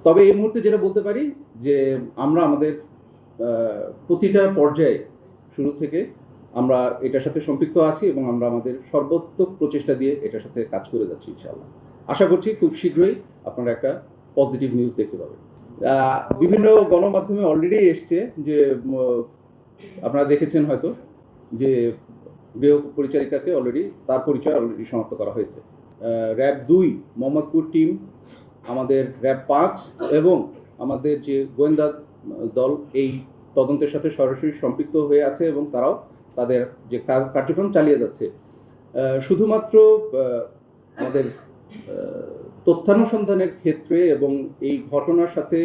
তবে এই মুহূর্তে যেটা বলতে পারি যে আমরা আমাদের প্রতিটা পর্যায়ে শুরু থেকে আমরা এটার সাথে সম্পৃক্ত আছি এবং আমরা আমাদের সর্বোত্তম প্রচেষ্টা দিয়ে এটার সাথে কাজ করে যাচ্ছি ইনশাআল্লাহ। আশা করছি খুব শীঘ্রই আপনারা একটা পজিটিভ নিউজ দেখতে পাবেন। বিভিন্ন গণমাধ্যমে অলরেডি এসছে যে আপনারা দেখেছেন হয়তো যে গৃহ পরিচারিকাকে অলরেডি তার পরিচয় অলরেডি সমাপ্ত করা হয়েছে। র্যাব 2 মোহাম্মদপুর টিম, আমাদের র্যাব 5 এবং আমাদের যে গোয়েন্দা দল এই তদন্তের সাথে সরাসরি সম্পৃক্ত হয়ে আছে এবং তারাও তাদের যে কার্যক্রম চালিয়ে যাচ্ছে। শুধুমাত্র আমাদের তথ্যানুসন্ধানের ক্ষেত্রে এবং এই ঘটনার সাথে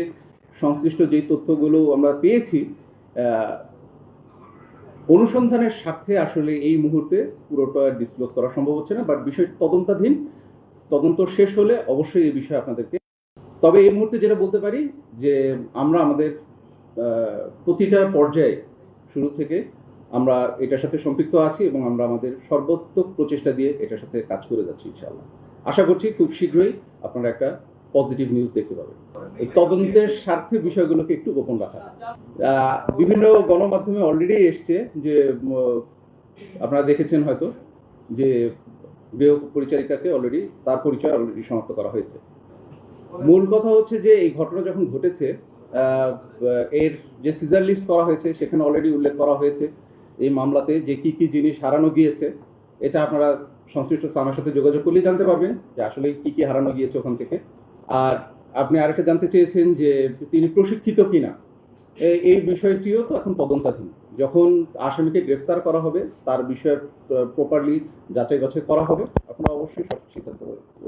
সংশ্লিষ্ট যেই তথ্যগুলো আমরা পেয়েছি অনুসন্ধানের স্বার্থে আসলে এই মুহূর্তে পুরোটা ডিসক্লোজ করা সম্ভব হচ্ছে না, বাট বিষয়টি তদন্তাধীন। তদন্ত শেষ হলে অবশ্যই এই বিষয়ে আপনাদেরকে, তবে এই মুহূর্তে যেটা বলতে পারি যে আমরা আমাদের প্রতিটা পর্যায়ে শুরু থেকে আমরা এটার সাথে সম্পৃক্ত আছি এবং আমরা আমাদের সর্বোত্তম প্রচেষ্টা দিয়ে এটার সাথে কাজ করে যাচ্ছি ইনশাআল্লাহ। আশা করছি খুব শীঘ্রই আপনারা একটা পজিটিভ নিউজ দেখতে পাবেন। এই তদন্তের স্বার্থে বিষয়গুলোকে একটু গোপন রাখা। বিভিন্ন গণমাধ্যমে অলরেডি এসছে যে আপনারা দেখেছেন হয়তো যে গৃহ পরিচারিকাকে অলরেডি তার পরিচয় অলরেডি সমাপ্ত করা হয়েছে। মূল কথা হচ্ছে যে এই ঘটনা যখন ঘটেছে এর যে সিজার লিস্ট করা হয়েছে সেখানে অলরেডি উল্লেখ করা হয়েছে এই মামলাতে যে কি কি জিনিস হারানো গিয়েছে। এটা আপনারা সংশ্লিষ্ট থানার সাথে যোগাযোগ করলেই জানতে পারবেন যে আসলে কি কি হারানো গিয়েছে ওখান থেকে। আর আপনি আরেকটা জানতে চেয়েছেন যে তিনি প্রশিক্ষিত কিনা, এই বিষয়টিও তো এখন তদন্তাধীন। যখন আসামিকে গ্রেফতার করা হবে তার বিষয়ে প্রপারলি যাচাই বাছাই করা হবে, আপনারা অবশ্যই সঠিক সিদ্ধান্ত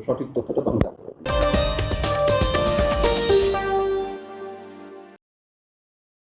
সঠিক তথ্যটা তখন জানতে পারবেন।